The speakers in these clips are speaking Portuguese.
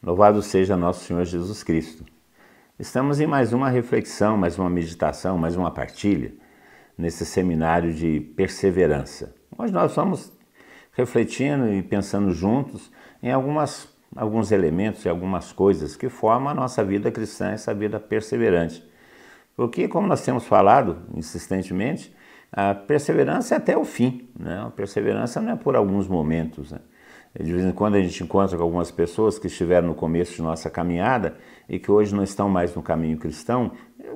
Louvado seja nosso Senhor Jesus Cristo. Estamos em mais uma reflexão, mais uma meditação, mais uma partilha nesse seminário de perseverança. Hoje nós vamos refletindo e pensando juntos em alguns elementos e algumas coisas que formam a nossa vida cristã, essa vida perseverante. Porque, como nós temos falado insistentemente, a perseverança é até o fim, né? A perseverança não é por alguns momentos, né? De vez em quando a gente encontra com algumas pessoas que estiveram no começo de nossa caminhada e que hoje não estão mais no caminho cristão,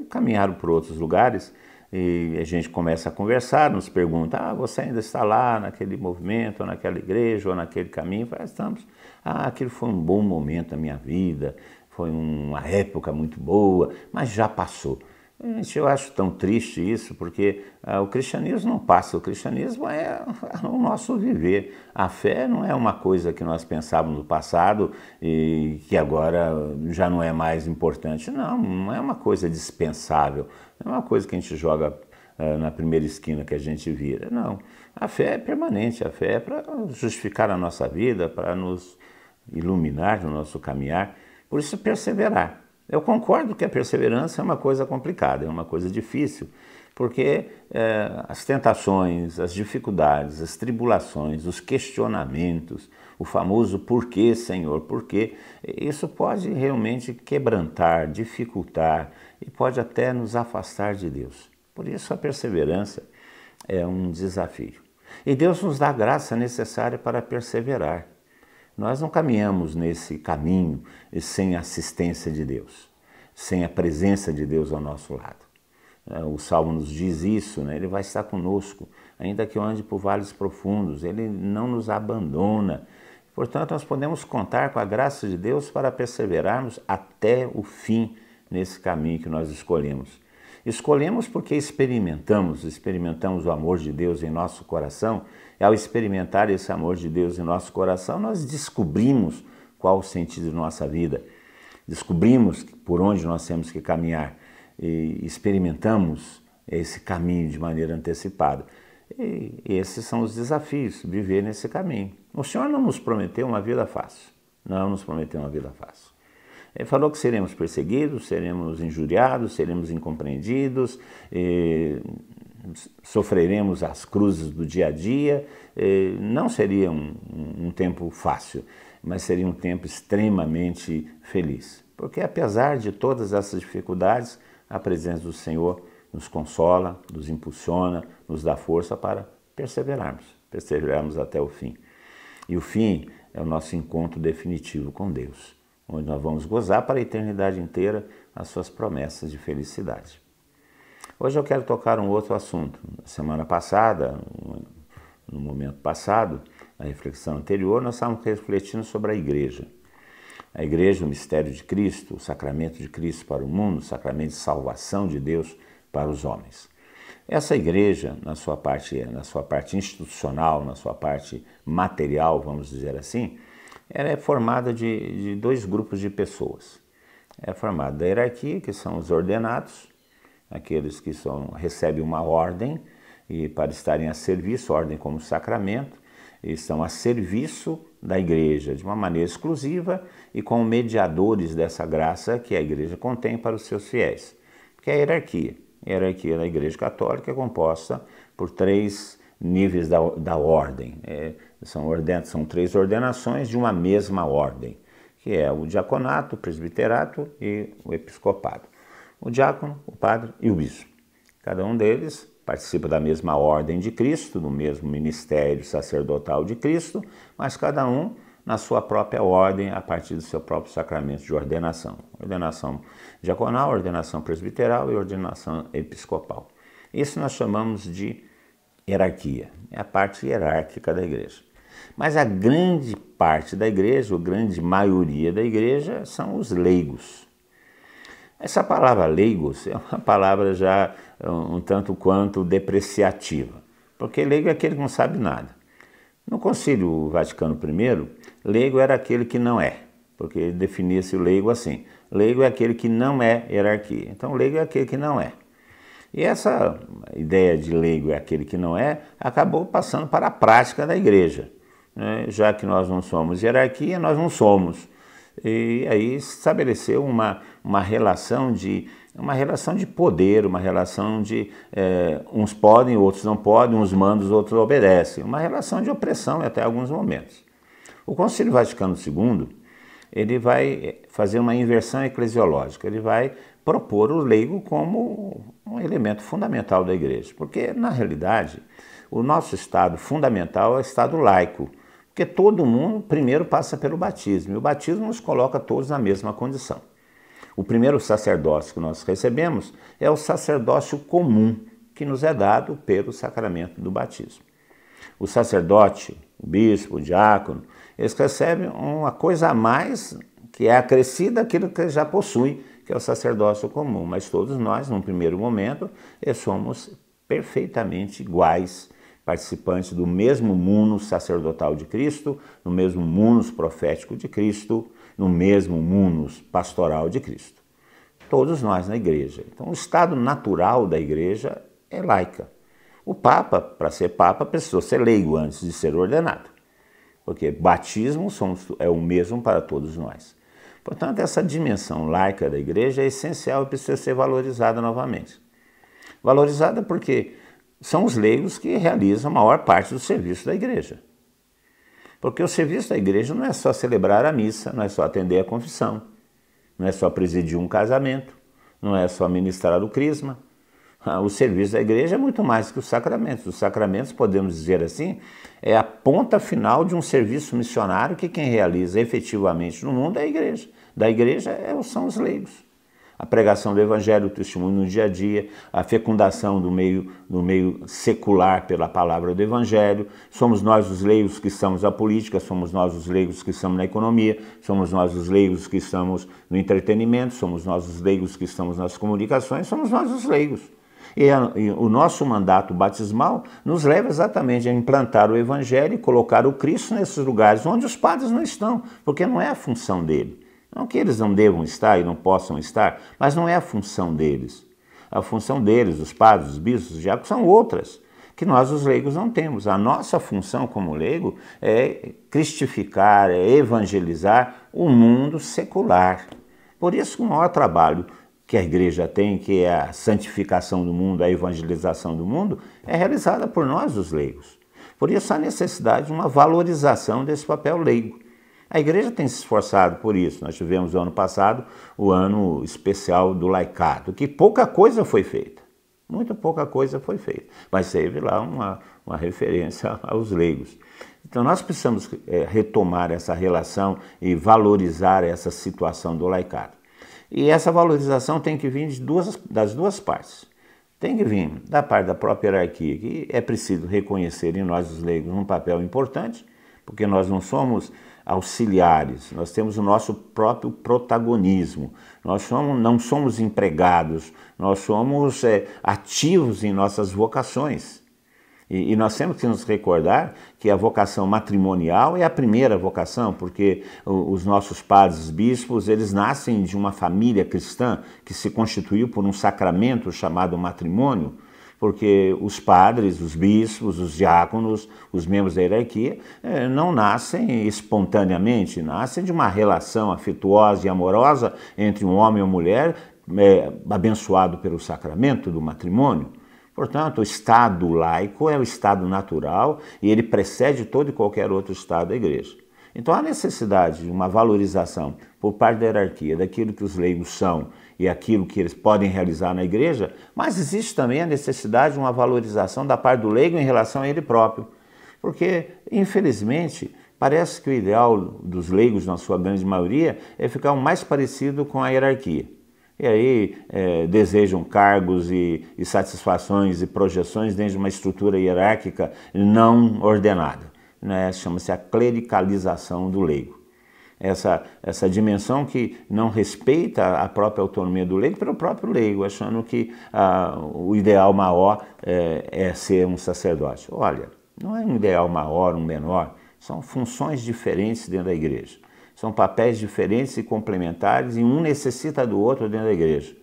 caminharam por outros lugares e a gente começa a conversar, nos pergunta, você ainda está lá naquele movimento, ou naquela igreja, ou naquele caminho? Estamos. Aquilo foi um bom momento da minha vida, foi uma época muito boa, mas já passou. Gente, eu acho tão triste isso, porque o cristianismo não passa, o cristianismo é o nosso viver. A fé não é uma coisa que nós pensávamos no passado e que agora já não é mais importante. Não é uma coisa dispensável, não é uma coisa que a gente joga na primeira esquina que a gente vira. Não, a fé é permanente, a fé é para justificar a nossa vida, para nos iluminar no nosso caminhar, por isso perseverar. Eu concordo que a perseverança é uma coisa complicada, é uma coisa difícil, porque as tentações, as dificuldades, as tribulações, os questionamentos, o famoso porquê, Senhor, porquê, isso pode realmente quebrantar, dificultar e pode até nos afastar de Deus. Por isso a perseverança é um desafio. E Deus nos dá a graça necessária para perseverar. Nós não caminhamos nesse caminho sem a assistência de Deus, sem a presença de Deus ao nosso lado. O Salmo nos diz isso, né? Ele vai estar conosco, ainda que eu ande por vales profundos, Ele não nos abandona. Portanto, nós podemos contar com a graça de Deus para perseverarmos até o fim nesse caminho que nós escolhemos. Escolhemos porque experimentamos o amor de Deus em nosso coração, e ao experimentar esse amor de Deus em nosso coração, nós descobrimos qual o sentido de nossa vida, descobrimos por onde nós temos que caminhar e experimentamos esse caminho de maneira antecipada. E esses são os desafios, viver nesse caminho. O Senhor não nos prometeu uma vida fácil, não nos prometeu uma vida fácil. Ele falou que seremos perseguidos, seremos injuriados, seremos incompreendidos, sofreremos as cruzes do dia a dia. Não seria um tempo fácil, mas seria um tempo extremamente feliz. Porque apesar de todas essas dificuldades, a presença do Senhor nos consola, nos impulsiona, nos dá força para perseverarmos até o fim. E o fim é o nosso encontro definitivo com Deus, onde nós vamos gozar para a eternidade inteira as suas promessas de felicidade. Hoje eu quero tocar um outro assunto. Na semana passada, no momento passado, na reflexão anterior, nós estávamos refletindo sobre a igreja. A igreja, o mistério de Cristo, o sacramento de Cristo para o mundo, o sacramento de salvação de Deus para os homens. Essa igreja, na sua parte institucional, na sua parte material, vamos dizer assim, ela é formada de dois grupos de pessoas. É formada da hierarquia, que são os ordenados, aqueles que recebem uma ordem e para estarem a serviço, ordem como sacramento, e estão a serviço da igreja de uma maneira exclusiva e como mediadores dessa graça que a igreja contém para os seus fiéis. Que é a hierarquia. A hierarquia da igreja católica é composta por três níveis da ordem. São três ordenações de uma mesma ordem, que é o diaconato, o presbiterato e o episcopado. O diácono, o padre e o bispo. Cada um deles participa da mesma ordem de Cristo, do mesmo ministério sacerdotal de Cristo, mas cada um na sua própria ordem, a partir do seu próprio sacramento de ordenação. Ordenação diaconal, ordenação presbiteral e ordenação episcopal. Isso nós chamamos de hierarquia, é a parte hierárquica da igreja. Mas a grande parte da igreja, a grande maioria da igreja, são os leigos. Essa palavra leigos é uma palavra já um tanto quanto depreciativa, porque leigo é aquele que não sabe nada. No Concílio Vaticano I, leigo era aquele que não é, porque definia-se o leigo assim. Leigo é aquele que não é hierarquia, então leigo é aquele que não é. E essa ideia de leigo é aquele que não é, acabou passando para a prática da igreja. Já que nós não somos hierarquia, nós não somos. E aí estabeleceu uma relação de poder, uma relação de uns podem, outros não podem, uns mandam, os outros obedecem, uma relação de opressão até alguns momentos. O Concílio Vaticano II, ele vai fazer uma inversão eclesiológica, ele vai propor o leigo como um elemento fundamental da igreja, porque na realidade o nosso estado fundamental é o estado laico, porque todo mundo primeiro passa pelo batismo, e o batismo nos coloca todos na mesma condição. O primeiro sacerdócio que nós recebemos é o sacerdócio comum, que nos é dado pelo sacramento do batismo. O sacerdote, o bispo, o diácono, eles recebem uma coisa a mais que é acrescida àquilo que eles já possuem, que é o sacerdócio comum. Mas todos nós, num primeiro momento, somos perfeitamente iguais, participantes do mesmo munus sacerdotal de Cristo, no mesmo munus profético de Cristo, no mesmo munus pastoral de Cristo. Todos nós na igreja. Então, o estado natural da igreja é laica. O Papa, para ser Papa, precisou ser leigo antes de ser ordenado, porque batismo é o mesmo para todos nós. Portanto, essa dimensão laica da igreja é essencial e precisa ser valorizada novamente. Valorizada porque são os leigos que realizam a maior parte do serviço da igreja. Porque o serviço da igreja não é só celebrar a missa, não é só atender a confissão, não é só presidir um casamento, não é só ministrar o crisma. O serviço da igreja é muito mais que os sacramentos. Os sacramentos, podemos dizer assim, é a ponta final de um serviço missionário que quem realiza efetivamente no mundo é a igreja. Da igreja são os leigos. A pregação do evangelho, o testemunho no dia a dia, a fecundação do meio secular pela palavra do evangelho. Somos nós os leigos que estamos na política, somos nós os leigos que estamos na economia, somos nós os leigos que estamos no entretenimento, somos nós os leigos que estamos nas comunicações, somos nós os leigos. E o nosso mandato batismal nos leva exatamente a implantar o evangelho e colocar o Cristo nesses lugares onde os padres não estão, porque não é a função dele. Não que eles não devam estar e não possam estar, mas não é a função deles. A função deles, os padres, os bispos, os diáconos, são outras, que nós os leigos não temos. A nossa função como leigo é cristificar, é evangelizar o mundo secular. Por isso que o maior trabalho que a igreja tem, que é a santificação do mundo, a evangelização do mundo, é realizada por nós, os leigos. Por isso, há necessidade de uma valorização desse papel leigo. A igreja tem se esforçado por isso. Nós tivemos, no ano passado, o ano especial do laicado, que pouca coisa foi feita. Muito pouca coisa foi feita. Mas teve lá uma referência aos leigos. Então, nós precisamos retomar essa relação e valorizar essa situação do laicado. E essa valorização tem que vir das duas partes. Tem que vir da parte da própria hierarquia, que é preciso reconhecer em nós, os leigos, um papel importante, porque nós não somos auxiliares, nós temos o nosso próprio protagonismo, não somos empregados, nós somos ativos em nossas vocações. E nós temos que nos recordar que a vocação matrimonial é a primeira vocação, porque os nossos padres, os bispos, eles nascem de uma família cristã que se constituiu por um sacramento chamado matrimônio, porque os padres, os bispos, os diáconos, os membros da hierarquia, não nascem espontaneamente, nascem de uma relação afetuosa e amorosa entre um homem e uma mulher, abençoado pelo sacramento do matrimônio. Portanto, o estado laico é o estado natural e ele precede todo e qualquer outro estado da igreja. Então, há necessidade de uma valorização por parte da hierarquia daquilo que os leigos são e aquilo que eles podem realizar na igreja, mas existe também a necessidade de uma valorização da parte do leigo em relação a ele próprio. Porque, infelizmente, parece que o ideal dos leigos, na sua grande maioria, é ficar o mais parecido com a hierarquia. E aí desejam cargos e satisfações e projeções dentro de uma estrutura hierárquica não ordenada. Né? Chama-se a clericalização do leigo. Essa dimensão que não respeita a própria autonomia do leigo pelo próprio leigo, achando que o ideal maior é ser um sacerdote. Olha, não é um ideal maior, um menor, são funções diferentes dentro da igreja. São papéis diferentes e complementares e um necessita do outro dentro da igreja.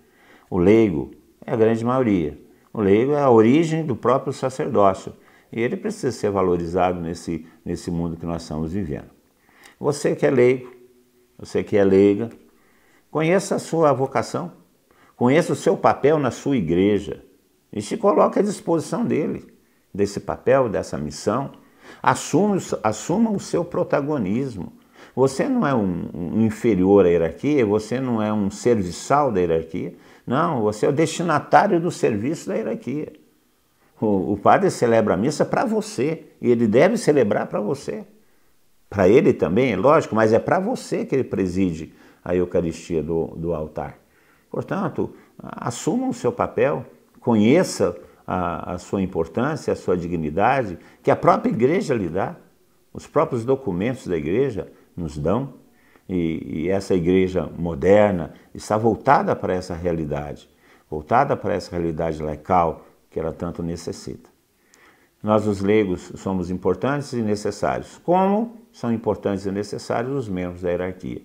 O leigo é a grande maioria. O leigo é a origem do próprio sacerdócio. E ele precisa ser valorizado nesse mundo que nós estamos vivendo. Você que é leigo, você que é leiga, conheça a sua vocação, conheça o seu papel na sua igreja e se coloque à disposição desse papel, dessa missão. Assuma o seu protagonismo. Você não é um inferior à hierarquia, você não é um serviçal da hierarquia, não, você é o destinatário do serviço da hierarquia. O padre celebra a missa para você e ele deve celebrar para você. Para ele também, é lógico, mas é para você que ele preside a Eucaristia do altar. Portanto, assuma o seu papel, conheça a sua importância, a sua dignidade, que a própria igreja lhe dá. Os próprios documentos da igreja nos dão, e essa igreja moderna está voltada para essa realidade, laical que ela tanto necessita. Nós, os leigos, somos importantes e necessários, como são importantes e necessários os membros da hierarquia.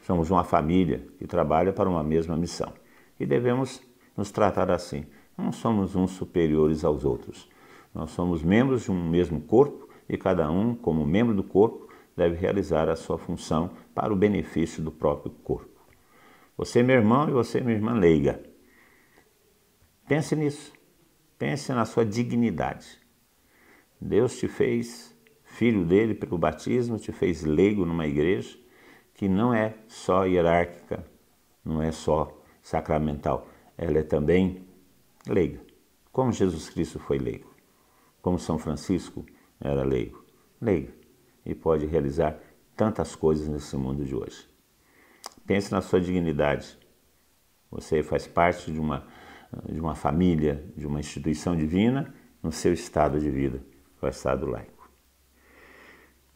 Somos uma família que trabalha para uma mesma missão e devemos nos tratar assim. Não somos uns superiores aos outros. Nós somos membros de um mesmo corpo e cada um, como membro do corpo, deve realizar a sua função para o benefício do próprio corpo. Você, meu irmão, e você, minha irmã leiga, pense nisso. Pense na sua dignidade. Deus te fez filho dele pelo batismo, te fez leigo numa igreja que não é só hierárquica, não é só sacramental, ela é também leiga, como Jesus Cristo foi leigo, como São Francisco era leigo, e pode realizar tantas coisas nesse mundo de hoje. Pense na sua dignidade. Você faz parte de uma família, de uma instituição divina, no seu estado de vida, que é o estado laico.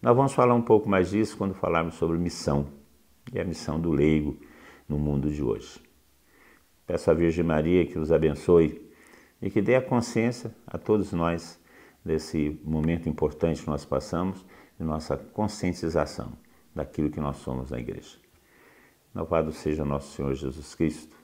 Nós vamos falar um pouco mais disso quando falarmos sobre missão, e a missão do leigo no mundo de hoje. Peço à Virgem Maria que os abençoe e que dê a consciência a todos nós desse momento importante que nós passamos, de nossa conscientização daquilo que nós somos na igreja. Louvado seja nosso Senhor Jesus Cristo.